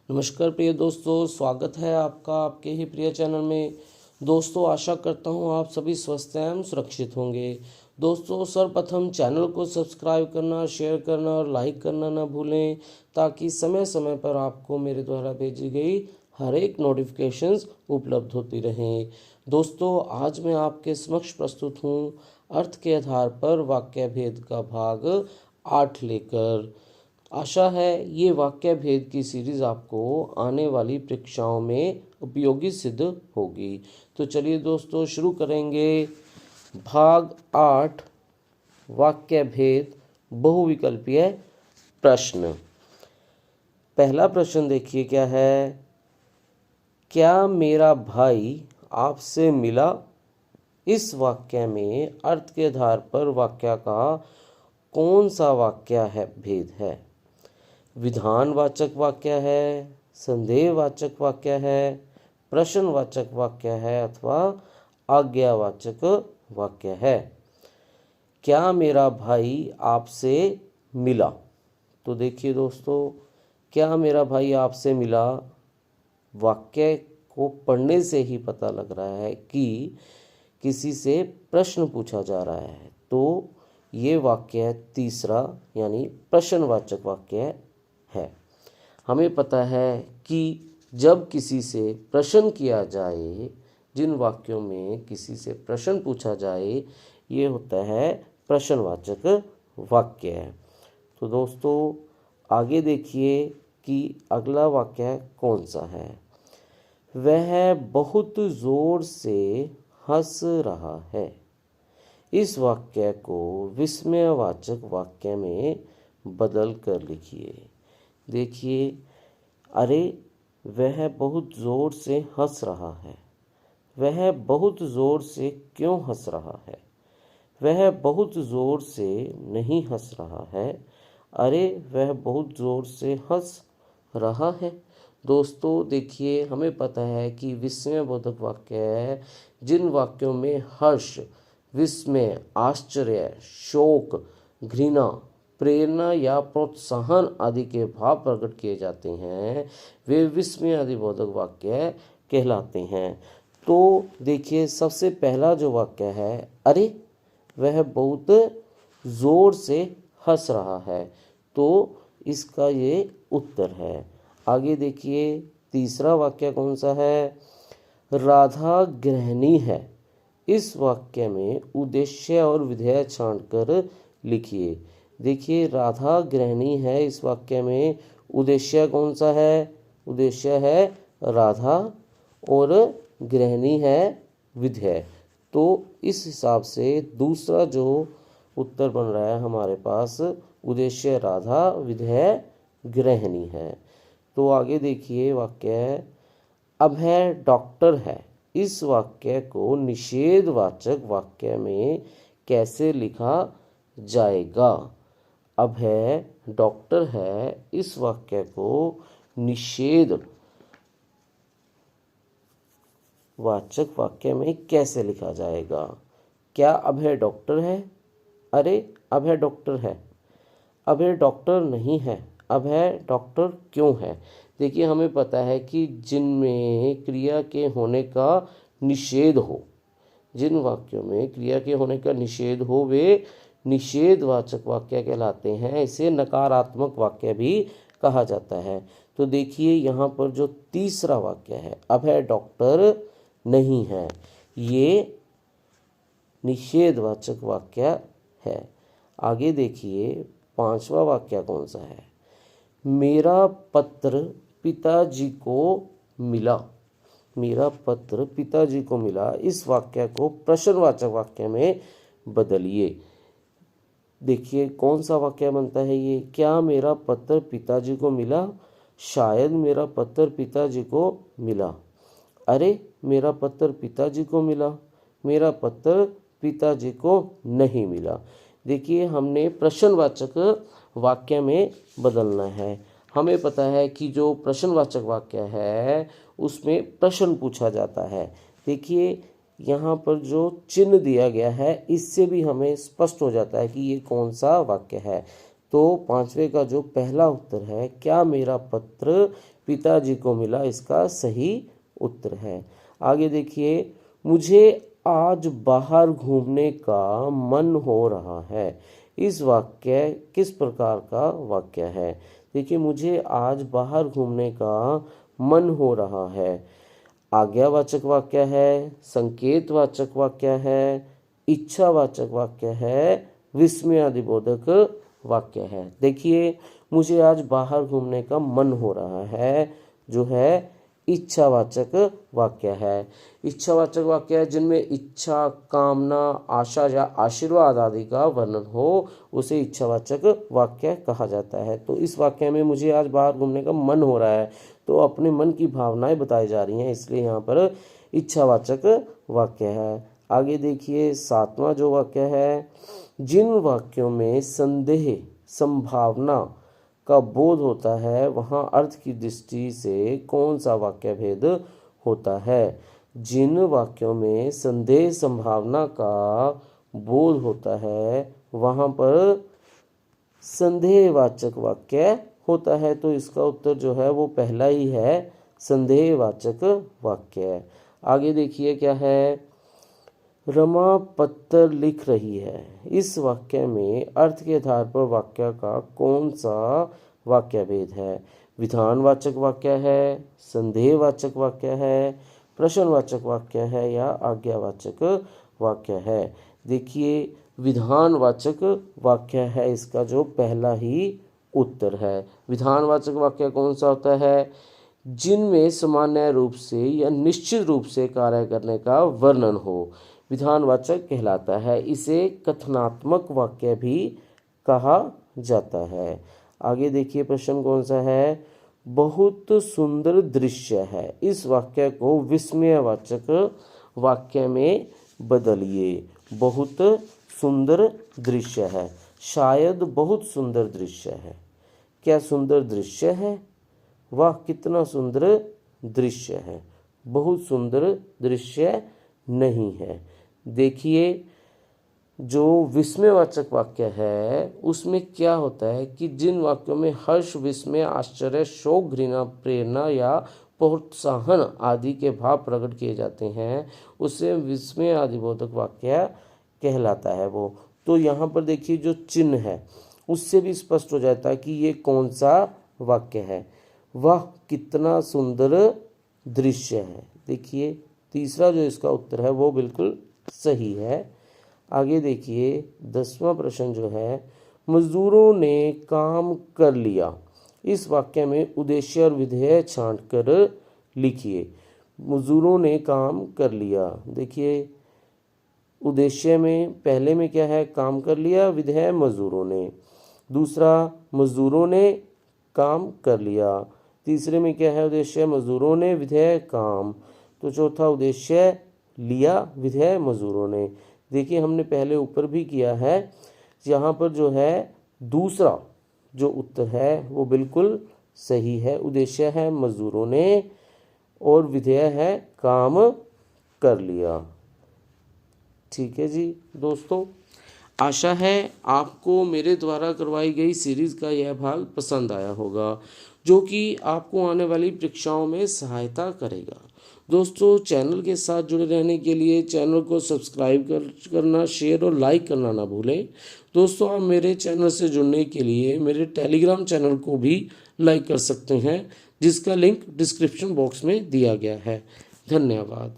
नमस्कार प्रिय दोस्तों, स्वागत है आपका आपके ही प्रिय चैनल में। दोस्तों, आशा करता हूँ आप सभी स्वस्थ एवं सुरक्षित होंगे। दोस्तों, सर्वप्रथम चैनल को सब्सक्राइब करना, शेयर करना और लाइक करना ना भूलें, ताकि समय समय पर आपको मेरे द्वारा भेजी गई हर एक नोटिफिकेशंस उपलब्ध होती रहें। दोस्तों, आज मैं आपके समक्ष प्रस्तुत हूँ अर्थ के आधार पर वाक्य भेद का भाग 8 लेकर। आशा है ये वाक्य भेद की सीरीज आपको आने वाली परीक्षाओं में उपयोगी सिद्ध होगी। तो चलिए दोस्तों, शुरू करेंगे भाग 8 वाक्य भेद बहुविकल्पीय प्रश्न। पहला प्रश्न देखिए क्या है। क्या मेरा भाई आपसे मिला? इस वाक्य में अर्थ के आधार पर वाक्य का कौन सा वाक्य है भेद है? विधानवाचक वाक्य है, संदेहवाचक वाक्य है, प्रश्नवाचक वाक्य है अथवा आज्ञावाचक वाक्य है। क्या मेरा भाई आपसे मिला? तो देखिए दोस्तों, क्या मेरा भाई आपसे मिला, वाक्य को पढ़ने से ही पता लग रहा है कि किसी से प्रश्न पूछा जा रहा है। तो ये वाक्य तीसरा यानी प्रश्नवाचक वाक्य है। हमें पता है कि जब किसी से प्रश्न किया जाए, जिन वाक्यों में किसी से प्रश्न पूछा जाए, ये होता है प्रश्नवाचक वाक्य। तो दोस्तों, आगे देखिए कि अगला वाक्य कौन सा है। वह बहुत ज़ोर से हंस रहा है। इस वाक्य को विस्मयवाचक वाक्य में बदल कर लिखिए। देखिए, अरे वह बहुत ज़ोर से हंस रहा है। वह बहुत ज़ोर से क्यों हंस रहा है? वह बहुत ज़ोर से नहीं हंस रहा है। अरे वह बहुत ज़ोर से हंस रहा है। दोस्तों देखिए, हमें पता है कि विस्मयबोधक वाक्य है जिन वाक्यों में हर्ष, विस्मय, आश्चर्य, शोक, घृणा, प्रेरणा या प्रोत्साहन आदि के भाव प्रकट किए जाते हैं, वे विस्मय आदि बोधक वाक्य कहलाते हैं। तो देखिए, सबसे पहला जो वाक्य है, अरे वह बहुत ज़ोर से हंस रहा है, तो इसका ये उत्तर है। आगे देखिए, तीसरा वाक्य कौन सा है। राधा गृहिणी है। इस वाक्य में उद्देश्य और विधेय छांटकर लिखिए। देखिए, राधा गृहिणी है, इस वाक्य में उद्देश्य कौन सा है? उद्देश्य है राधा और गृहिणी है विधेय। तो इस हिसाब से दूसरा जो उत्तर बन रहा है हमारे पास, उद्देश्य राधा, विधेय गृहिणी है। तो आगे देखिए वाक्य, अभय डॉक्टर है। इस वाक्य को निषेधवाचक वाक्य में कैसे लिखा जाएगा? अभय डॉक्टर है, इस वाक्य को निषेध वाचक वाक्य में कैसे लिखा जाएगा? क्या अभय डॉक्टर है? अरे अभय डॉक्टर है। अभय डॉक्टर नहीं है। अभय डॉक्टर क्यों है? देखिए, हमें पता है कि जिनमें क्रिया के होने का निषेध हो, जिन वाक्यों में क्रिया के होने का निषेध हो, वे निषेधवाचक वाक्य कहलाते हैं। इसे नकारात्मक वाक्य भी कहा जाता है। तो देखिए, यहाँ पर जो तीसरा वाक्य है, अभय डॉक्टर नहीं है, ये निषेधवाचक वाक्य है। आगे देखिए, पांचवा वाक्य कौन सा है। मेरा पत्र पिताजी को मिला। मेरा पत्र पिताजी को मिला, इस वाक्य को प्रश्नवाचक वाक्य में बदलिए। देखिए, कौन सा वाक्य बनता है ये। क्या मेरा पत्र पिताजी को मिला? शायद मेरा पत्र पिताजी को मिला। अरे मेरा पत्र पिताजी को मिला। मेरा पत्र पिताजी को नहीं मिला। देखिए, हमने प्रश्नवाचक वाक्य में बदलना है। हमें पता है कि जो प्रश्नवाचक वाक्य है उसमें प्रश्न पूछा जाता है। देखिए, यहाँ पर जो चिन्ह दिया गया है, इससे भी हमें स्पष्ट हो जाता है कि ये कौन सा वाक्य है। तो पांचवे का जो पहला उत्तर है, क्या मेरा पत्र पिताजी को मिला, इसका सही उत्तर है। आगे देखिए, मुझे आज बाहर घूमने का मन हो रहा है। इस वाक्य किस प्रकार का वाक्य है? देखिए, मुझे आज बाहर घूमने का मन हो रहा है। आज्ञावाचक वाक्य है, संकेतवाचक वाक्य है, इच्छावाचक वाक्य है, विस्मयादिबोधक वाक्य है। देखिए, मुझे आज बाहर घूमने का मन हो रहा है, जो है इच्छावाचक वाक्य है। इच्छावाचक वाक्य है जिनमें इच्छा, कामना, आशा या आशीर्वाद आदि का वर्णन हो, उसे इच्छावाचक वाक्य कहा जाता है। तो इस वाक्य में मुझे आज बाहर घूमने का मन हो रहा है, तो अपने मन की भावनाएं बताई जा रही हैं, इसलिए यहाँ पर इच्छावाचक वाक्य है। आगे देखिए, सातवां जो वाक्य है, जिन वाक्यों में संदेह, संभावना का बोध होता है, वहाँ अर्थ की दृष्टि से कौन सा वाक्य भेद होता है? जिन वाक्यों में संदेह, संभावना का बोध होता है, वहाँ पर संदेहवाचक वाक्य होता है। तो इसका उत्तर जो है वो पहला ही है, संदेहवाचक वाक्य। आगे देखिए क्या है, रमा पत्र लिख रही है। इस वाक्य में अर्थ के आधार पर वाक्य का कौन सा वाक्य भेद है? विधानवाचक वाक्य है, संदेहवाचक वाक्य है, प्रश्नवाचक वाक्य है या आज्ञावाचक वाक्य है? देखिए, विधानवाचक वाक्य है इसका जो पहला ही उत्तर है। विधानवाचक वाक्य कौन सा होता है? जिनमें सामान्य रूप से या निश्चित रूप से कार्य करने का वर्णन हो, विधानवाचक कहलाता है। इसे कथनात्मक वाक्य भी कहा जाता है। आगे देखिए, प्रश्न कौन सा है, बहुत सुंदर दृश्य है। इस वाक्य को विस्मयवाचक वाक्य में बदलिए। बहुत सुंदर दृश्य है, शायद बहुत सुंदर दृश्य है। क्या सुंदर दृश्य है? वाह, कितना सुंदर दृश्य है। बहुत सुंदर दृश्य नहीं है। देखिए, जो विस्मयवाचक वाक्य है उसमें क्या होता है कि जिन वाक्यों में हर्ष, विस्मय, आश्चर्य, शोक, घृणा, प्रेरणा या प्रोत्साहन आदि के भाव प्रकट किए जाते हैं, उसे विस्मय आदिबोधक वाक्य कहलाता है वो। तो यहाँ पर देखिए, जो चिन्ह है उससे भी स्पष्ट हो जाता है कि ये कौन सा वाक्य है। वह कितना सुंदर दृश्य है। देखिए, तीसरा जो इसका उत्तर है वो बिल्कुल सही है। आगे देखिए, 10वां प्रश्न जो है, मजदूरों ने काम कर लिया। इस वाक्य में उद्देश्य और विधेय छांट कर लिखिए। मजदूरों ने काम कर लिया। देखिए, उद्देश्य में पहले में क्या है, काम कर लिया, विधेय मजदूरों ने। दूसरा, मजदूरों ने काम कर लिया। तीसरे में क्या है, उद्देश्य मजदूरों ने, विधेय काम। तो चौथा, उद्देश्य लिया, विधेय मजदूरों ने। देखिए, हमने पहले ऊपर भी किया है, यहाँ पर जो है दूसरा जो उत्तर है वो बिल्कुल सही है। उद्देश्य है मजदूरों ने और विधेय है काम कर लिया। ठीक है जी दोस्तों, आशा है आपको मेरे द्वारा करवाई गई सीरीज़ का यह भाग पसंद आया होगा, जो कि आपको आने वाली परीक्षाओं में सहायता करेगा। दोस्तों, चैनल के साथ जुड़े रहने के लिए चैनल को सब्सक्राइब करना, शेयर और लाइक करना ना भूलें। दोस्तों, आप मेरे चैनल से जुड़ने के लिए मेरे टेलीग्राम चैनल को भी लाइक कर सकते हैं, जिसका लिंक डिस्क्रिप्शन बॉक्स में दिया गया है। धन्यवाद।